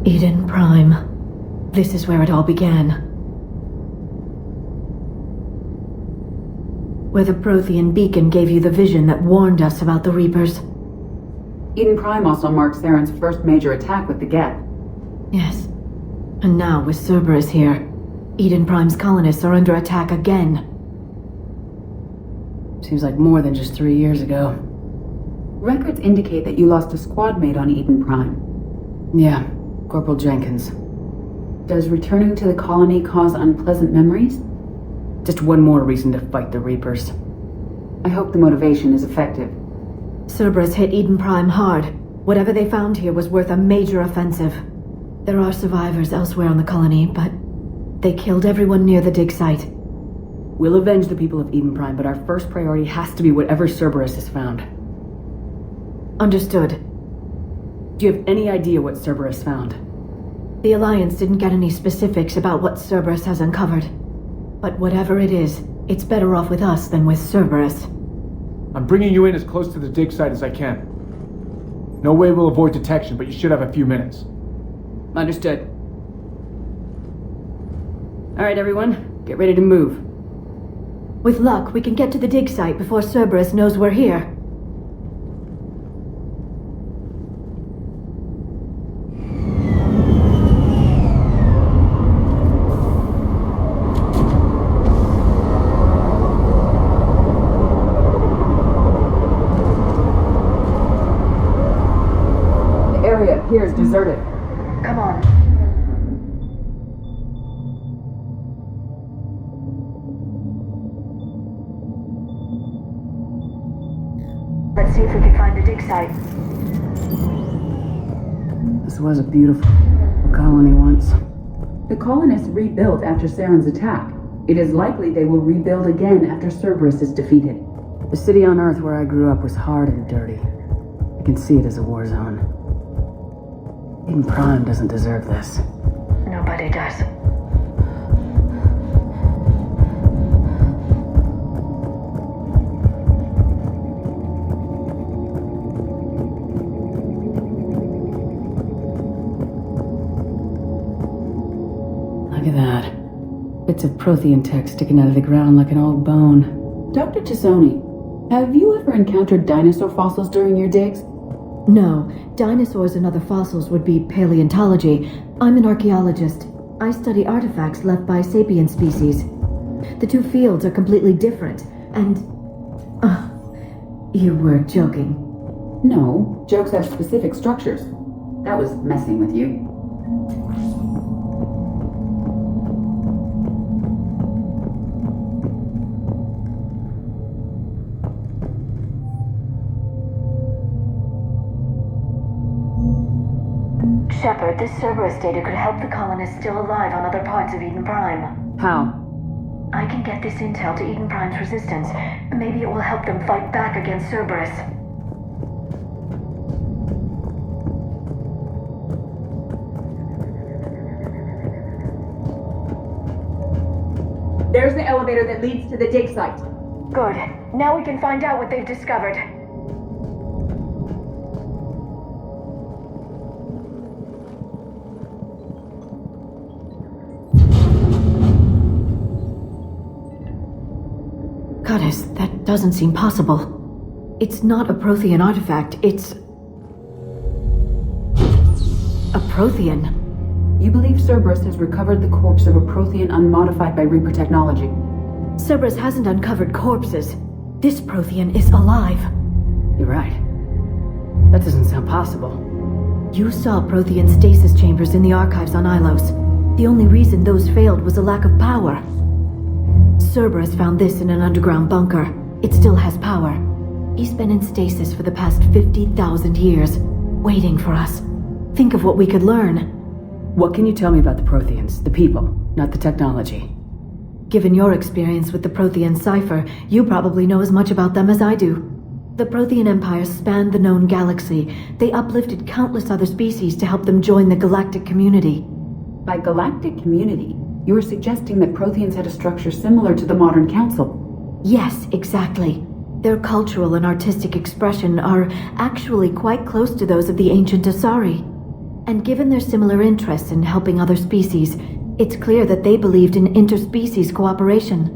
Eden Prime. This is where it all began. Where the Prothean beacon gave you the vision that warned us about the Reapers. Eden Prime also marks Saren's first major attack with the Geth. Yes. And now, with Cerberus here, Eden Prime's colonists are under attack again. Seems like more than just 3 years ago. Records indicate that you lost a squad mate on Eden Prime. Yeah, Corporal Jenkins. Does returning to the colony cause unpleasant memories? Just one more reason to fight the Reapers. I hope the motivation is effective. Cerberus hit Eden Prime hard. Whatever they found here was worth a major offensive. There are survivors elsewhere on the colony, but they killed everyone near the dig site. We'll avenge the people of Eden Prime, but our first priority has to be whatever Cerberus has found. Understood. Do you have any idea what Cerberus found? The Alliance didn't get any specifics about what Cerberus has uncovered. But whatever it is, it's better off with us than with Cerberus. I'm bringing you in as close to the dig site as I can. No way we'll avoid detection, but you should have a few minutes. Understood. Alright everyone, get ready to move. With luck, we can get to the dig site before Cerberus knows we're here. The area here is deserted. Come on. Let's see if we can find the dig site. This was a beautiful colony once. The colonists rebuilt after Saren's attack. It is likely they will rebuild again after Cerberus is defeated. The city on Earth where I grew up was hard and dirty. I can see it as a war zone. Eden Prime doesn't deserve this. Nobody does. Look at that. Bits of Prothean tech sticking out of the ground like an old bone. Dr. Tassoni, have you ever encountered dinosaur fossils during your digs? No, dinosaurs and other fossils would be paleontology. I'm an archaeologist. I study artifacts left by sapient species. The two fields are completely different, and... you were joking. No, jokes have specific structures. That was messing with you. Shepard, this Cerberus data could help the colonists still alive on other parts of Eden Prime. How? I can get this intel to Eden Prime's resistance. Maybe it will help them fight back against Cerberus. There's the elevator that leads to the dig site. Good. Now we can find out what they've discovered. Goddess, that doesn't seem possible. It's not a Prothean artifact, it's... a Prothean. You believe Cerberus has recovered the corpse of a Prothean unmodified by Reaper technology. Cerberus hasn't uncovered corpses. This Prothean is alive. You're right. That doesn't sound possible. You saw Prothean stasis chambers in the archives on Ilos. The only reason those failed was a lack of power. Cerberus found this in an underground bunker. It still has power. He's been in stasis for the past 50,000 years, waiting for us. Think of what we could learn. What can you tell me about the Protheans, the people, not the technology? Given your experience with the Prothean cipher, you probably know as much about them as I do. The Prothean Empire spanned the known galaxy. They uplifted countless other species to help them join the galactic community. By galactic community, you are suggesting that Protheans had a structure similar to the modern council. Yes, exactly. Their cultural and artistic expression are actually quite close to those of the ancient Asari. And given their similar interests in helping other species, it's clear that they believed in interspecies cooperation.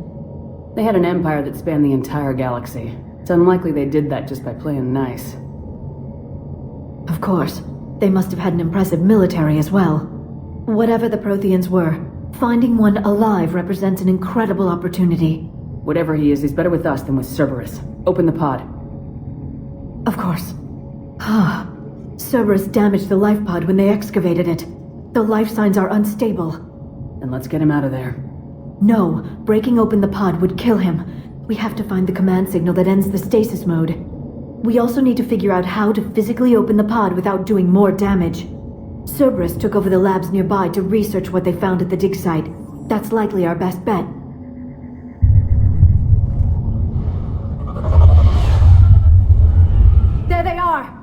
They had an empire that spanned the entire galaxy. It's unlikely they did that just by playing nice. Of course, they must have had an impressive military as well. Whatever the Protheans were, finding one alive represents an incredible opportunity. Whatever he is, he's better with us than with Cerberus. Open the pod. Of course. Cerberus damaged the life pod when they excavated it. The life signs are unstable. Then let's get him out of there. No, breaking open the pod would kill him. We have to find the command signal that ends the stasis mode. We also need to figure out how to physically open the pod without doing more damage. Cerberus took over the labs nearby to research what they found at the dig site. That's likely our best bet. There they are!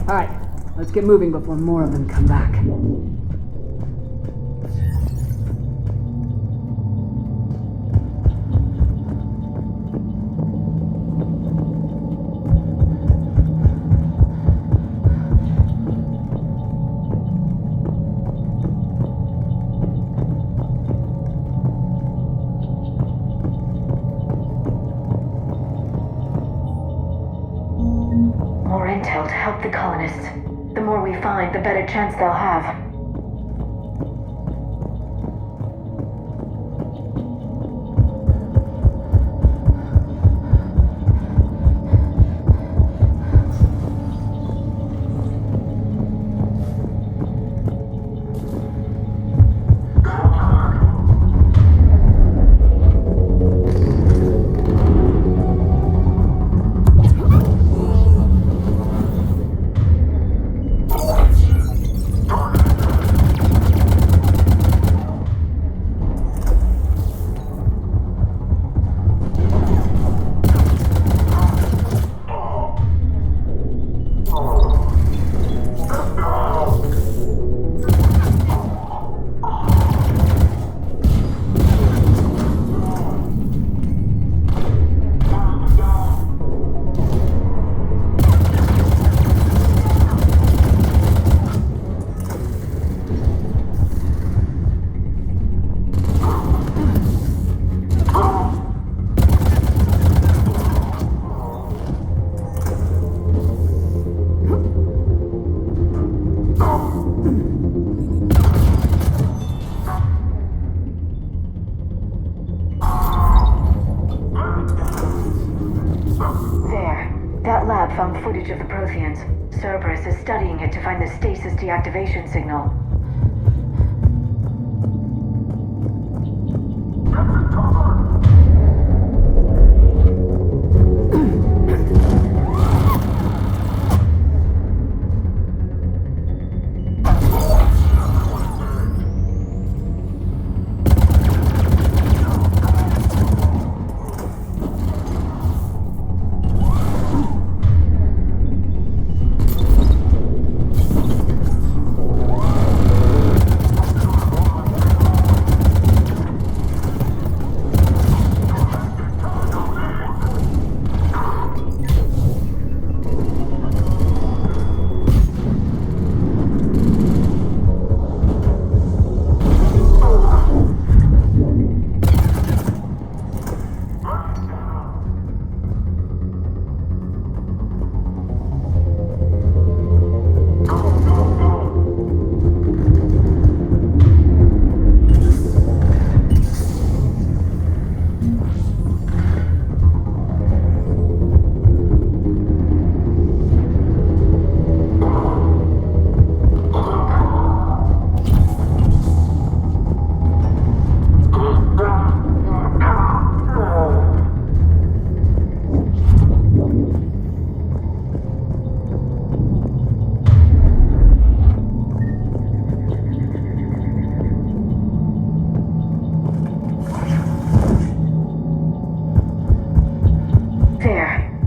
Alright, let's get moving before more of them come back. more we find, the better chance they'll have. That lab found footage of the Protheans. Cerberus is studying it to find the stasis deactivation signal.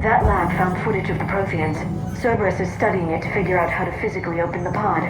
That lab found footage of the Protheans. Cerberus is studying it to figure out how to physically open the pod.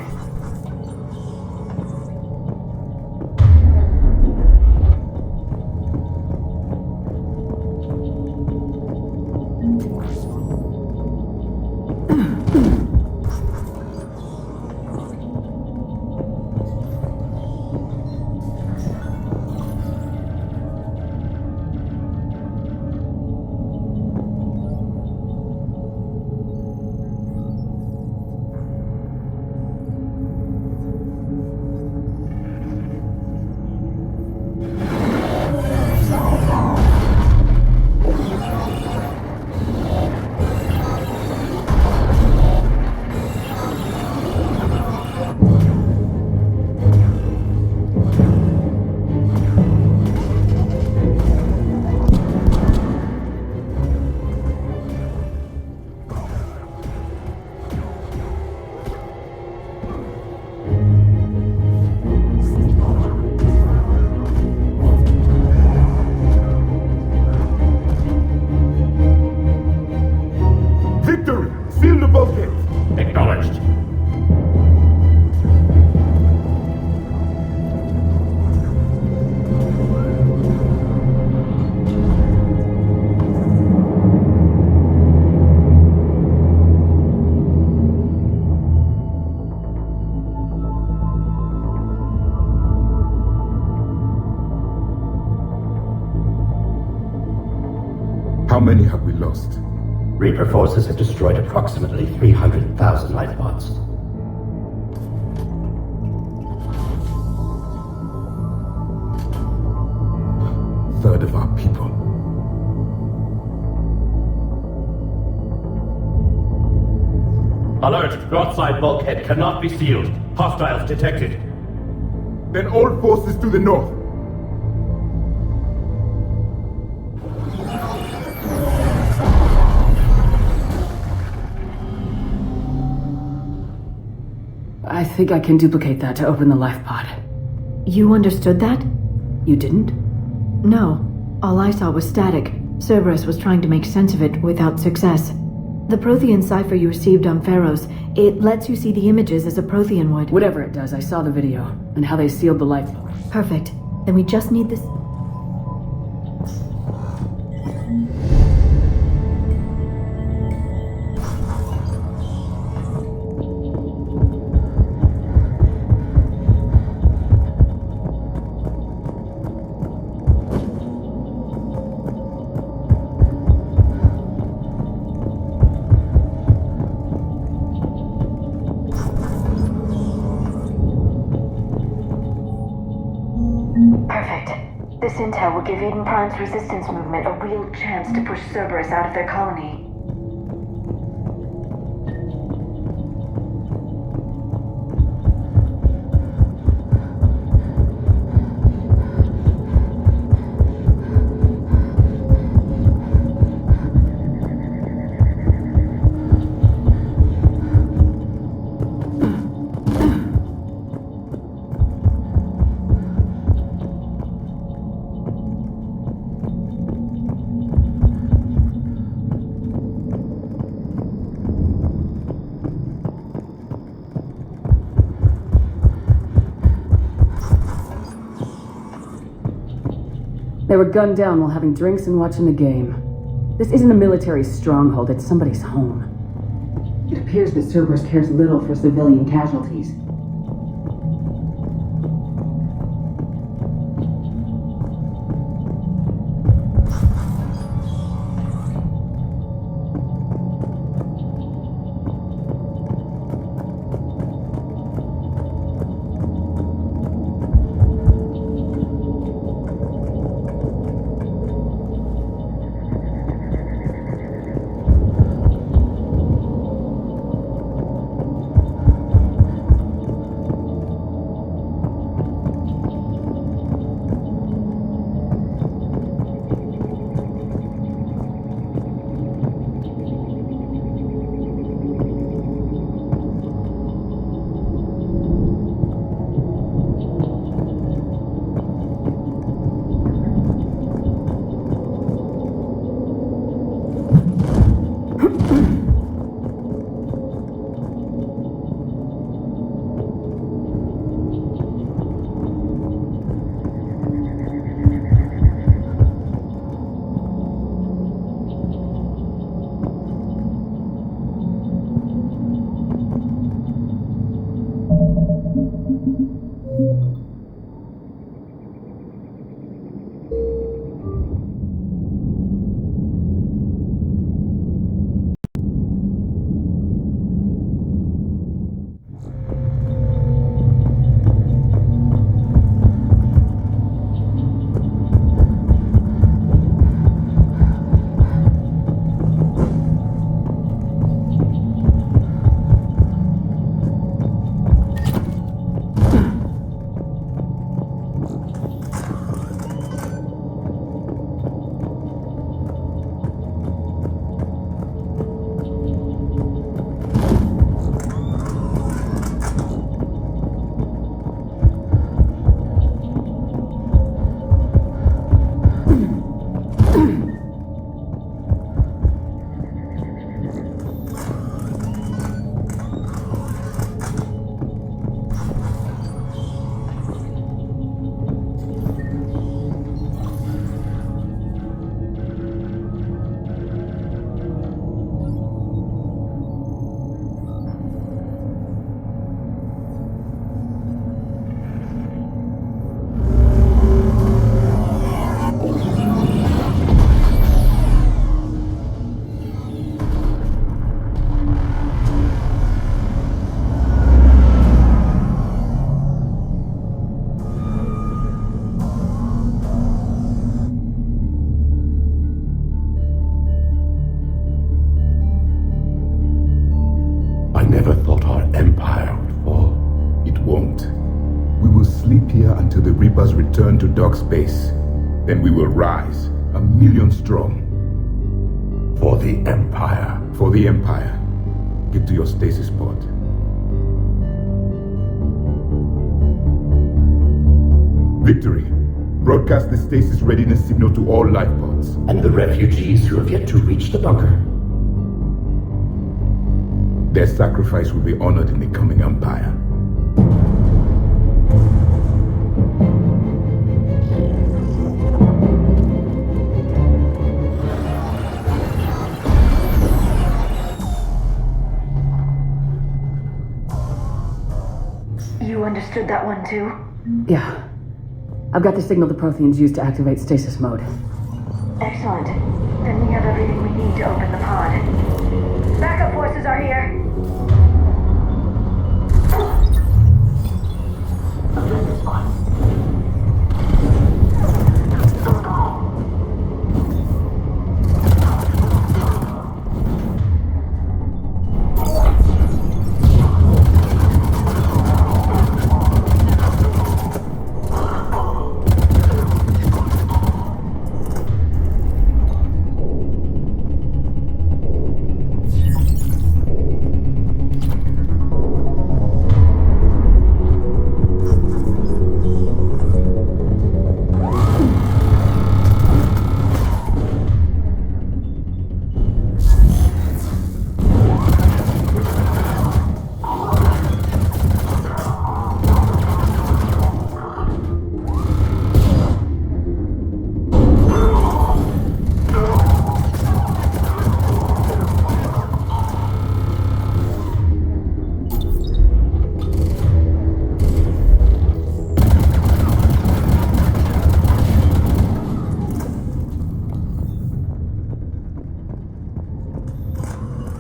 Acknowledged. How many have we lost? Reaper forces have destroyed approximately 300,000 life pods. Alert! Broadside bulkhead cannot be sealed. Hostiles detected. Then all forces to the north. I think I can duplicate that to open the life pod. You understood that? You didn't? No. All I saw was static. Cerberus was trying to make sense of it without success. The Prothean cipher you received on Pharaohs, it lets you see the images as a Prothean would. Whatever it does, I saw the video, and how they sealed the life pod. Perfect. Then we just need this... Perfect. This intel will give Eden Prime's resistance movement a real chance to push Cerberus out of their colony. They were gunned down while having drinks and watching the game. This isn't a military stronghold, it's somebody's home. It appears that Cerberus cares little for civilian casualties. won't. We will sleep here until the Reapers return to dark space. Then we will rise, 1,000,000 strong. For the Empire. For the Empire. Get to your stasis pod. Victory. Broadcast the stasis readiness signal to all life pods. And the refugees who have yet to reach the bunker. Their sacrifice will be honored in the coming Empire. You understood that one too? Yeah. I've got the signal the Protheans use to activate stasis mode. Excellent. Then we have everything we need to open the pod. Backup forces are here.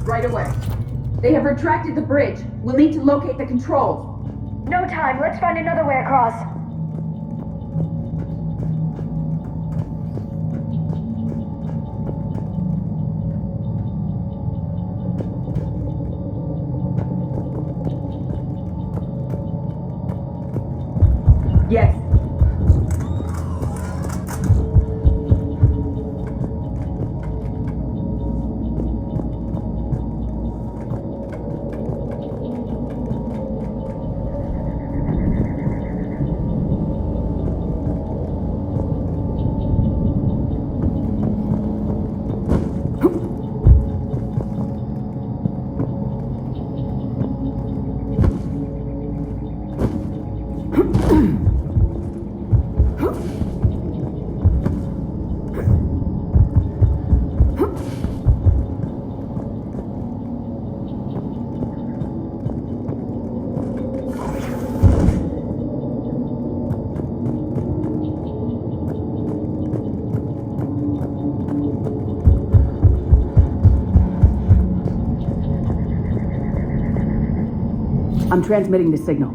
Right away. They have retracted the bridge. We'll need to locate the controls. No time. Let's find another way across. Yes. I'm transmitting the signal.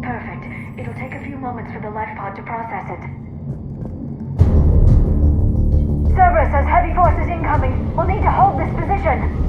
Perfect. It'll take a few moments for the life pod to process it. Cerberus has heavy forces incoming. We'll need to hold this position.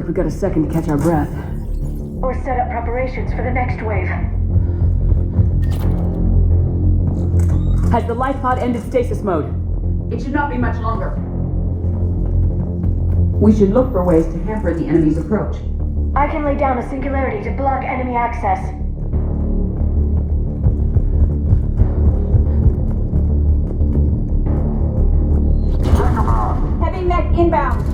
like we got a second to catch our breath. Or set up preparations for the next wave. Has the life pod ended stasis mode? It should not be much longer. We should look for ways to hamper the enemy's approach. I can lay down a singularity to block enemy access. Heavy mech inbound.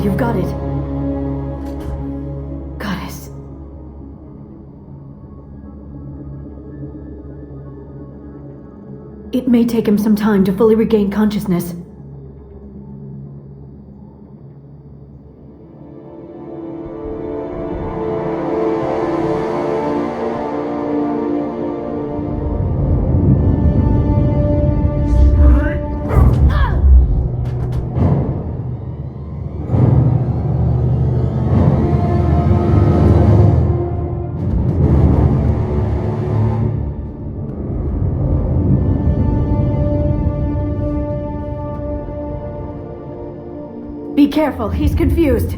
You've got it. Goddess. It may take him some time to fully regain consciousness. Be careful, he's confused.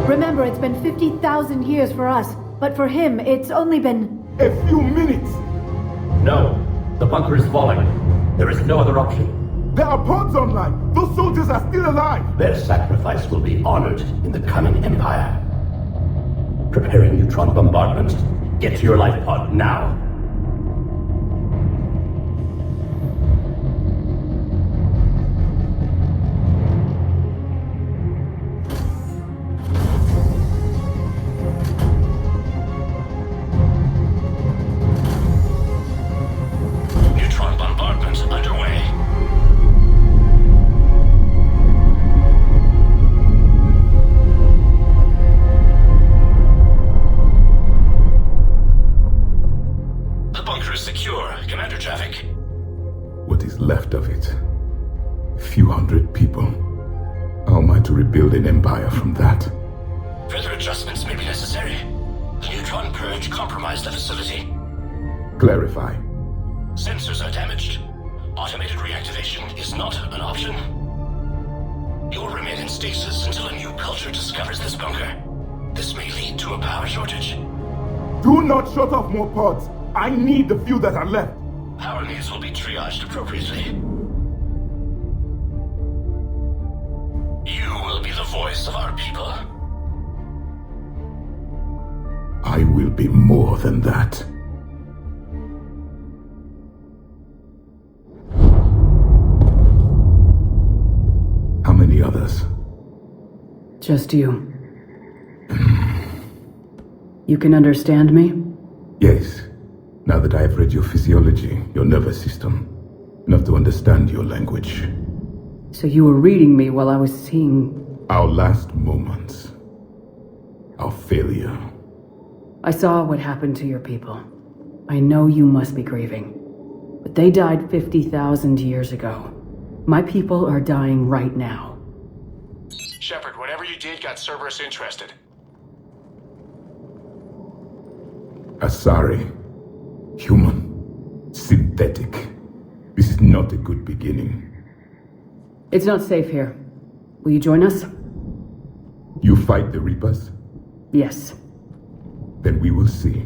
Remember, it's been 50,000 years for us, but for him, it's only been... A few minutes! No, the bunker is falling. There is no other option. There are pods online! Those soldiers are still alive! Their sacrifice will be honored in the coming Empire. Preparing neutron bombardment. Get to your life pod now. Neutron bombardment underway. Secure, Commander Javik. What is left of it? few hundred people. How am I to rebuild an empire from that? Further adjustments may be necessary. The neutron purge compromised the facility. Clarify. Sensors are damaged. Automated reactivation is not an option. You will remain in stasis until a new culture discovers this bunker. This may lead to a power shortage. Do not shut off more pods. I need the few that are left. Power needs will be triaged appropriately. You will be the voice of our people. I will be more than that. How many others? Just you. You can understand me? Yes. Now that I have read your physiology, your nervous system, enough to understand your language. So you were reading me while I was seeing... Our last moments. Our failure. I saw what happened to your people. I know you must be grieving. But they died 50,000 years ago. My people are dying right now. Shepard, whatever you did got Cerberus interested. Asari. Human. Synthetic. This is not a good beginning. It's not safe here. Will you join us? You fight the Reapers? Yes. Then we will see.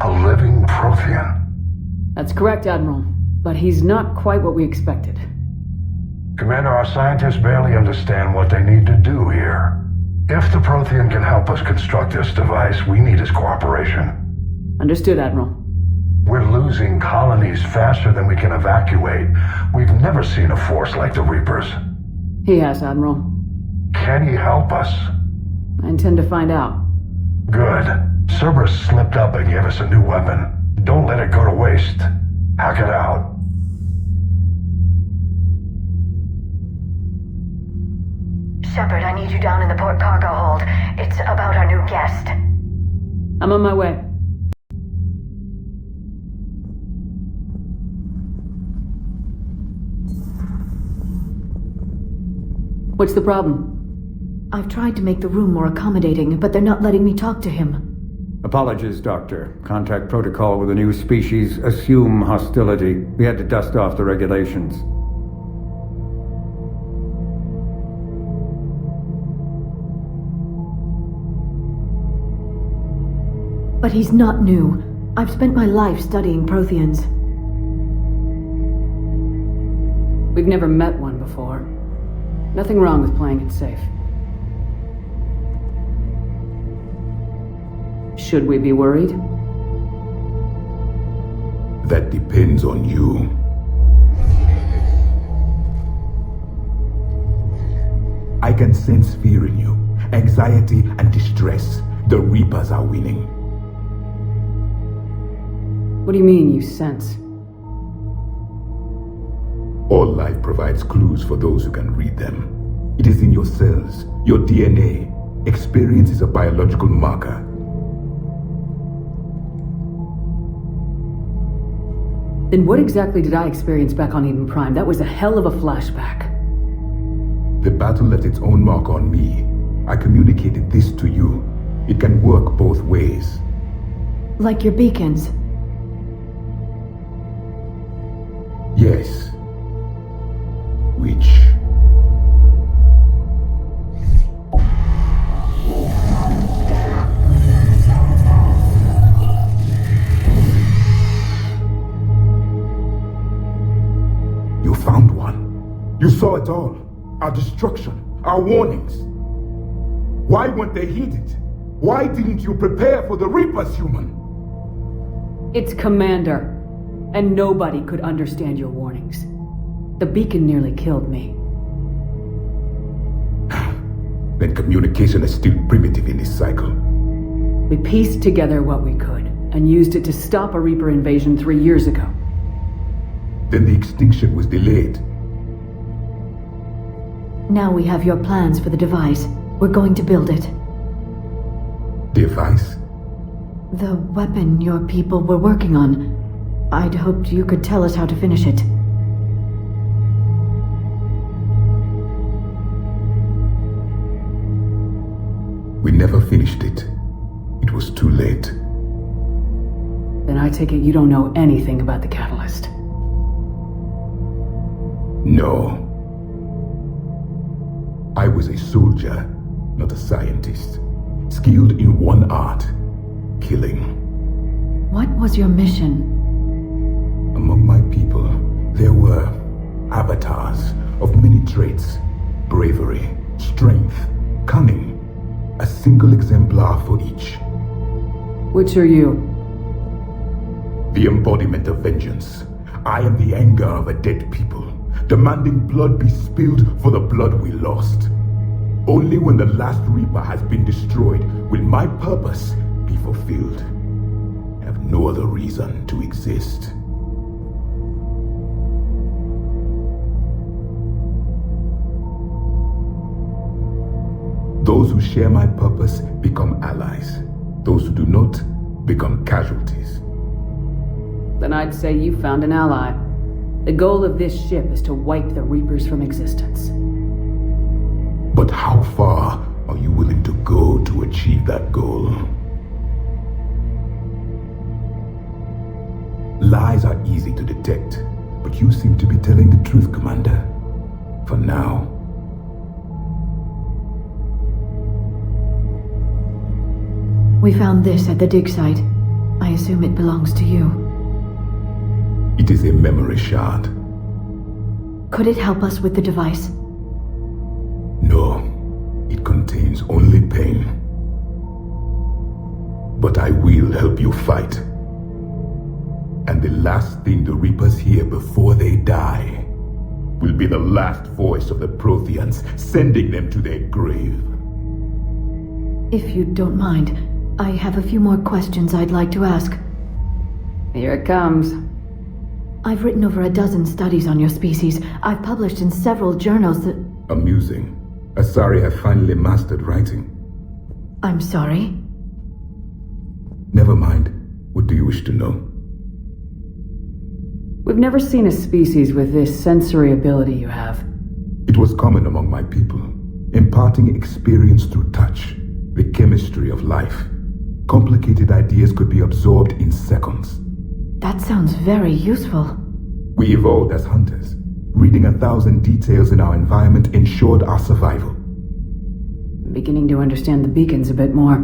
A living Prothean. That's correct, Admiral. But he's not quite what we expected. Commander, our scientists barely understand what they need to do here. If the Prothean can help us construct this device, we need his cooperation. Understood, Admiral. We're losing colonies faster than we can evacuate. We've never seen a force like the Reapers. He has, Admiral. Can he help us? I intend to find out. Good. Cerberus slipped up and gave us a new weapon. Don't let it go to waste. Hack it out. Shepard, I need you down in the port cargo hold. It's about our new guest. I'm on my way. What's the problem? I've tried to make the room more accommodating, but they're not letting me talk to him. Apologies, Doctor. Contact protocol with a new species. Assume hostility. We had to dust off the regulations. But he's not new. I've spent my life studying Protheans. We've never met one before. Nothing wrong with playing it safe. Should we be worried? That depends on you. I can sense fear in you, anxiety and distress. The Reapers are winning. What do you mean, you sense? All life provides clues for those who can read them. It is in your cells, your DNA. Experience is a biological marker. Then what exactly did I experience back on Eden Prime? That was a hell of a flashback. The battle left its own mark on me. I communicated this to you. It can work both ways. Like your beacons. Yes. Which? You found one. You saw it all. Our destruction, our warnings. Why weren't they heeded? Why didn't you prepare for the Reapers, human? It's Commander. And nobody could understand your warnings. The beacon nearly killed me. Then communication is still primitive in this cycle. We pieced together what we could, and used it to stop a Reaper invasion 3 years ago. Then the extinction was delayed. Now we have your plans for the device. We're going to build it. Device? The weapon your people were working on. I'd hoped you could tell us how to finish it. We never finished it. It was too late. Then I take it you don't know anything about the catalyst. No. I was a soldier, not a scientist. Skilled in one art, killing. What was your mission? Among my people, there were avatars of many traits. Bravery, strength, cunning. A single exemplar for each. Which are you? The embodiment of vengeance. I am the anger of a dead people, demanding blood be spilled for the blood we lost. Only when the last Reaper has been destroyed will my purpose be fulfilled. I have no other reason to exist. Those who share my purpose become allies. Those who do not become casualties. Then I'd say you found an ally. The goal of this ship is to wipe the Reapers from existence. But how far are you willing to go to achieve that goal? Lies are easy to detect, but you seem to be telling the truth, Commander. For now. We found this at the dig site. I assume it belongs to you. It is a memory shard. Could it help us with the device? No, it contains only pain. But I will help you fight. And the last thing the Reapers hear before they die will be the last voice of the Protheans sending them to their grave. If you don't mind, I have a few more questions I'd like to ask. Here it comes. I've written over a dozen studies on your species. I've published in several journals that... Amusing. Asari have finally mastered writing. I'm sorry? Never mind. What do you wish to know? We've never seen a species with this sensory ability you have. It was common among my people, imparting experience through touch, the chemistry of life. Complicated ideas could be absorbed in seconds. That sounds very useful. We evolved as hunters. Reading 1,000 details in our environment ensured our survival. I'm beginning to understand the beacons a bit more.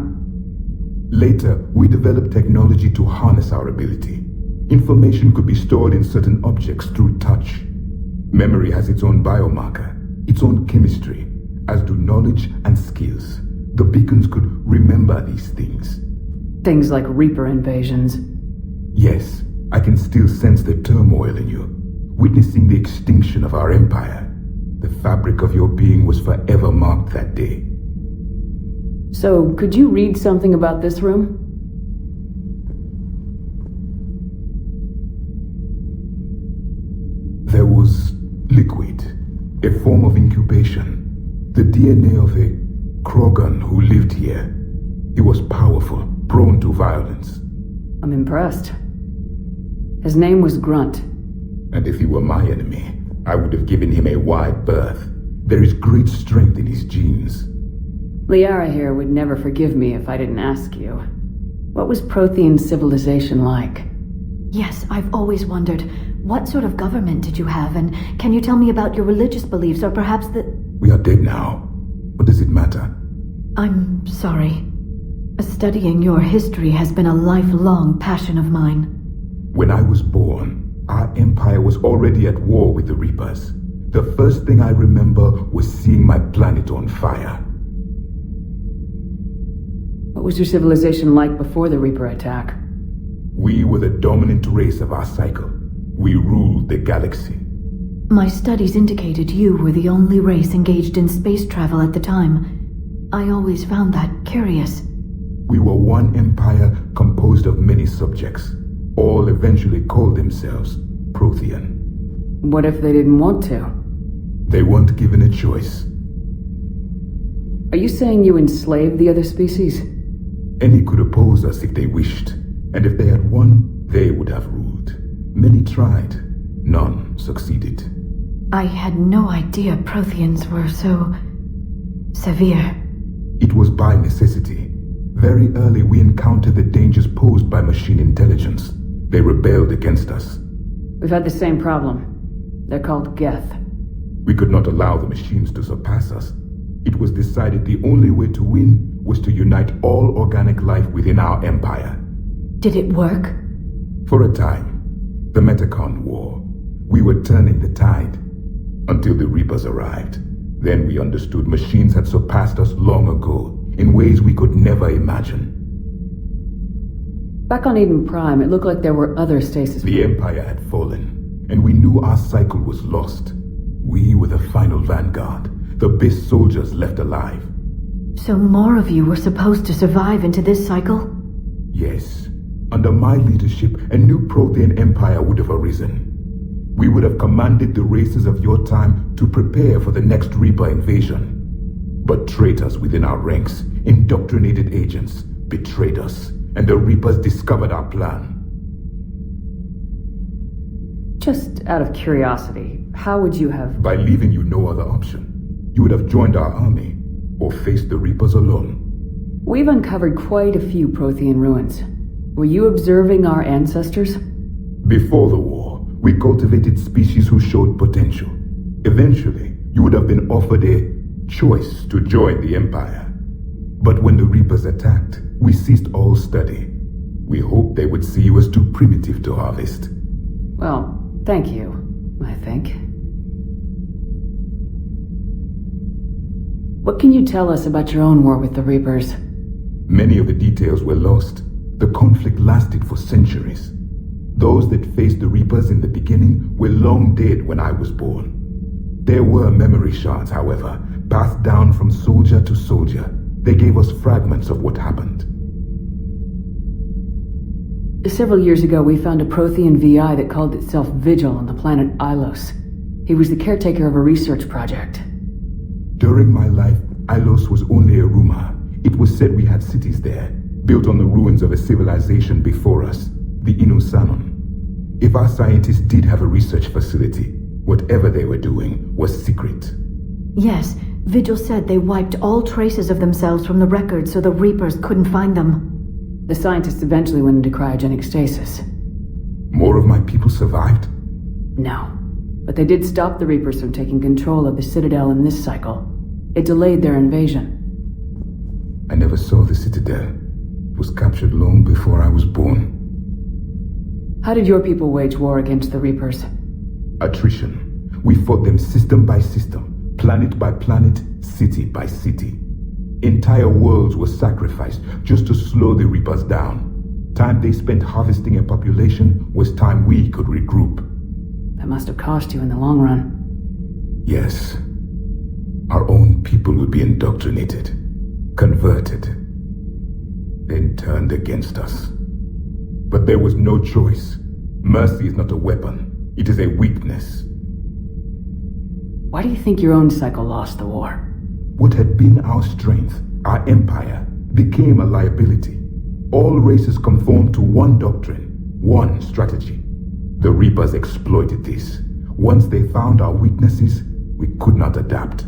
Later, we developed technology to harness our ability. Information could be stored in certain objects through touch. Memory has its own biomarker, its own chemistry, as do knowledge and skills. The beacons could remember these things. Things like Reaper invasions. Yes, I can still sense the turmoil in you, witnessing the extinction of our empire. The fabric of your being was forever marked that day. So, could you read something about this room? There was liquid, a form of incubation. The DNA of a Krogan who lived here. He was powerful, prone to violence. I'm impressed. His name was Grunt. And if he were my enemy, I would have given him a wide berth. There is great strength in his genes. Liara here would never forgive me if I didn't ask you. What was Prothean civilization like? Yes, I've always wondered, what sort of government did you have, and can you tell me about your religious beliefs, or perhaps the... We are dead now. What does it matter? I'm sorry. Studying your history has been a lifelong passion of mine. When I was born, our empire was already at war with the Reapers. The first thing I remember was seeing my planet on fire. What was your civilization like before the Reaper attack? We were the dominant race of our cycle. We ruled the galaxy. My studies indicated you were the only race engaged in space travel at the time. I always found that curious. We were one empire composed of many subjects. All eventually called themselves Prothean. What if they didn't want to? They weren't given a choice. Are you saying you enslaved the other species? Any could oppose us if they wished, and if they had won, they would have ruled. Many tried, none succeeded. I had no idea Protheans were so severe. It was by necessity. Very early we encountered the dangers posed by machine intelligence. They rebelled against us. We've had the same problem. They're called Geth. We could not allow the machines to surpass us. It was decided the only way to win was to unite all organic life within our empire. Did it work? For a time, the Metacon War, we were turning the tide. Until the Reapers arrived. Then we understood machines had surpassed us long ago, in ways we could never imagine. Back on Eden Prime, it looked like there were other stasis. The Empire had fallen, and we knew our cycle was lost. We were the final vanguard, the best soldiers left alive. So more of you were supposed to survive into this cycle? Yes. Under my leadership, a new Prothean empire would have arisen. We would have commanded the races of your time to prepare for the next Reaper invasion. But traitors within our ranks, indoctrinated agents, betrayed us, and the Reapers discovered our plan. Just out of curiosity, how would you have... By leaving you no other option. You would have joined our army, or faced the Reapers alone. We've uncovered quite a few Prothean ruins. Were you observing our ancestors? Before the war, we cultivated species who showed potential. Eventually, you would have been offered a choice to join the Empire. But when the Reapers attacked, we ceased all study. We hoped they would see you as too primitive to harvest. Well, thank you, I think. What can you tell us about your own war with the Reapers? Many of the details were lost. The conflict lasted for centuries. Those that faced the Reapers in the beginning were long dead when I was born. There were memory shards, however, passed down from soldier to soldier. They gave us fragments of what happened. Several years ago, we found a Prothean VI that called itself Vigil on the planet Ilos. He was the caretaker of a research project. During my life, Ilos was only a rumor. It was said we had cities there, built on the ruins of a civilization before us, the Inusanon. If our scientists did have a research facility, whatever they were doing was secret. Yes, Vigil said they wiped all traces of themselves from the records so the Reapers couldn't find them. The scientists eventually went into cryogenic stasis. More of my people survived? No, but they did stop the Reapers from taking control of the Citadel in this cycle. It delayed their invasion. I never saw the Citadel. It was captured long before I was born. How did your people wage war against the Reapers? Attrition. We fought them system by system, planet by planet, city by city. Entire worlds were sacrificed just to slow the Reapers down. Time they spent harvesting a population was time we could regroup. That must have cost you in the long run. Yes. Our own people would be indoctrinated, converted, then turned against us. But there was no choice. Mercy is not a weapon. It is a weakness. Why do you think your own cycle lost the war? What had been our strength, our empire, became a liability. All races conformed to one doctrine, one strategy. The Reapers exploited this. Once they found our weaknesses, we could not adapt.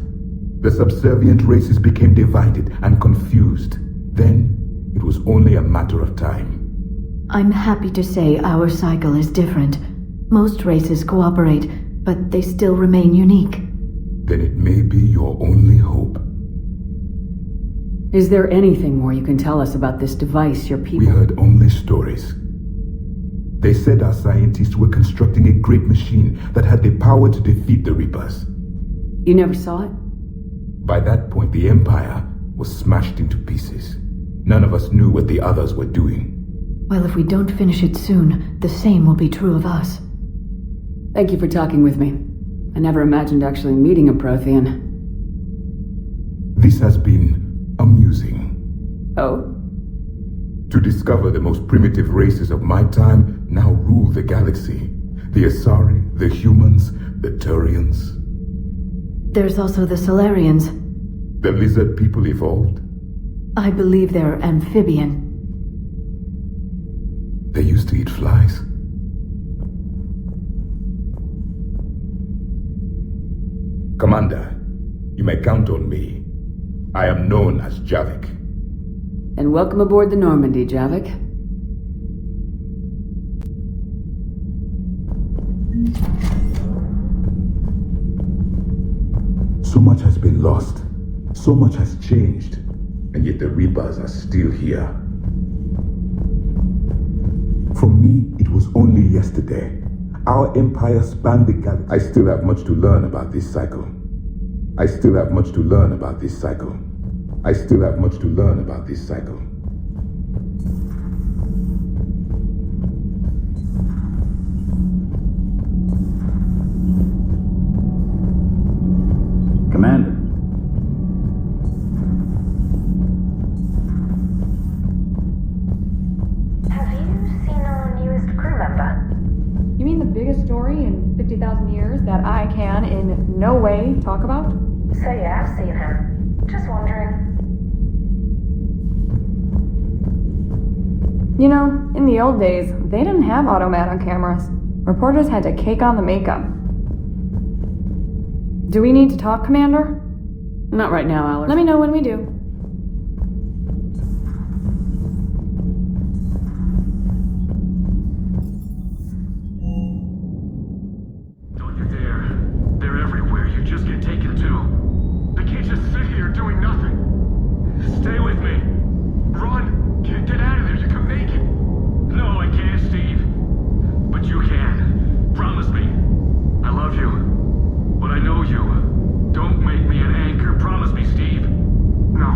The subservient races became divided and confused. Then, it was only a matter of time. I'm happy to say our cycle is different. Most races cooperate, but they still remain unique. Then it may be your only hope. Is there anything more you can tell us about this device your people... We heard only stories. They said our scientists were constructing a great machine that had the power to defeat the Reapers. You never saw it? By that point, the Empire was smashed into pieces. None of us knew what the others were doing. Well, if we don't finish it soon, the same will be true of us. Thank you for talking with me. I never imagined actually meeting a Prothean. This has been amusing. Oh? To discover the most primitive races of my time now rule the galaxy. The Asari, the humans, the Turians. There's also the Solarians. The lizard people evolved? I believe they're amphibian. to eat flies. Commander, you may count on me. I am known as Javik. And welcome aboard the Normandy, Javik. So much has been lost. So much has changed. And yet the Reapers are still here. For me, it was only yesterday. Our empire spanned the galaxy. I still have much to learn about this cycle. I still have much to learn about this cycle. I still have much to learn about this cycle. Commander. Have you seen our newest crew member? You mean the biggest story in 50,000 years that I can in no way talk about? So yeah, I've seen him. Just wondering. You know, in the old days, they didn't have automatic cameras. Reporters had to cake on the makeup. Do we need to talk, Commander? Not right now, Alex. Let me know when we do. Don't you dare. They're everywhere. You just get taken too. They can't just sit here doing nothing. Stay with me. Run. Get out of there. You can make it. No, I can't, Steve. But you can. Promise me. I love you. But I know you. Don't make me an anchor. Promise me, Steve. No,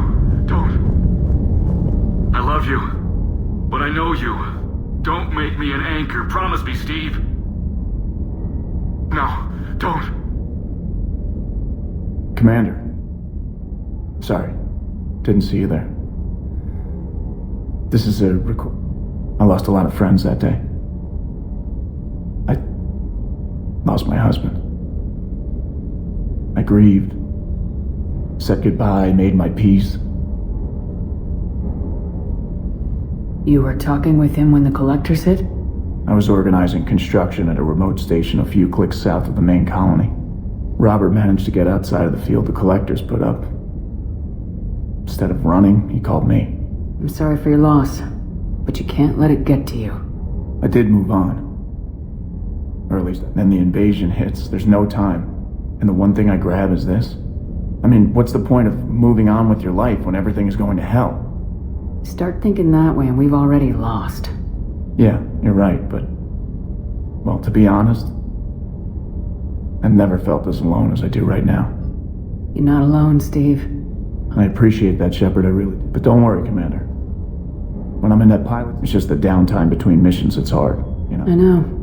don't. I love you. But I know you. Don't make me an anchor. Promise me, Steve. No, don't. Commander. Sorry. Didn't see you there. This is a record. I lost a lot of friends that day. I lost my husband. I grieved. Said goodbye, made my peace. You were talking with him when the collectors hit? I was organizing construction at a remote station a few clicks south of the main colony. Robert managed to get outside of the field the collectors put up. Instead of running, he called me. I'm sorry for your loss, but you can't let it get to you. I did move on. Or at least then the invasion hits. There's no time. And the one thing I grab is this. I mean, what's the point of moving on with your life when everything is going to hell? Start thinking that way and we've already lost. Yeah, you're right, but... well, to be honest, I've never felt as alone as I do right now. You're not alone, Steve. And I appreciate that, Shepard, I really do. But don't worry, Commander. When I'm in that pilot, it's just the downtime between missions that's hard, you know? I know.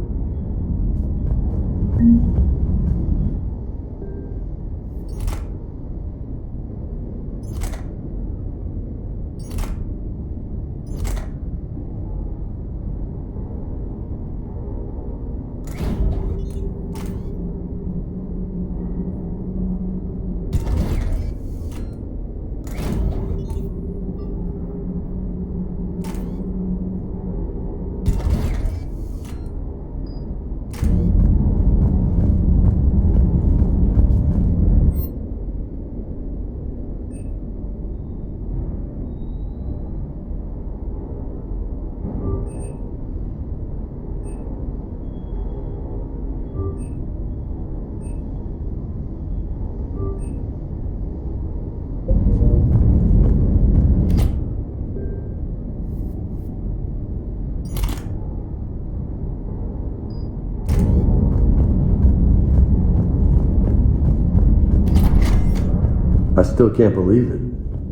I still can't believe it.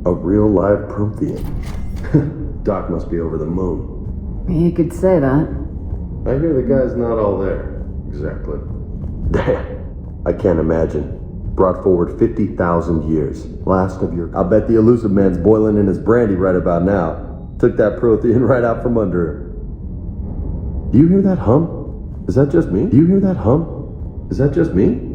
A real live Prothean. Doc must be over the moon. You could say that. I hear the guy's not all there. Exactly. Damn. I can't imagine. Brought forward 50,000 years. Last of your... I'll bet the elusive man's boiling in his brandy right about now. Took that Prothean right out from under him. Do you hear that hum? Is that just me? Do you hear that hum? Is that just me?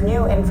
new information.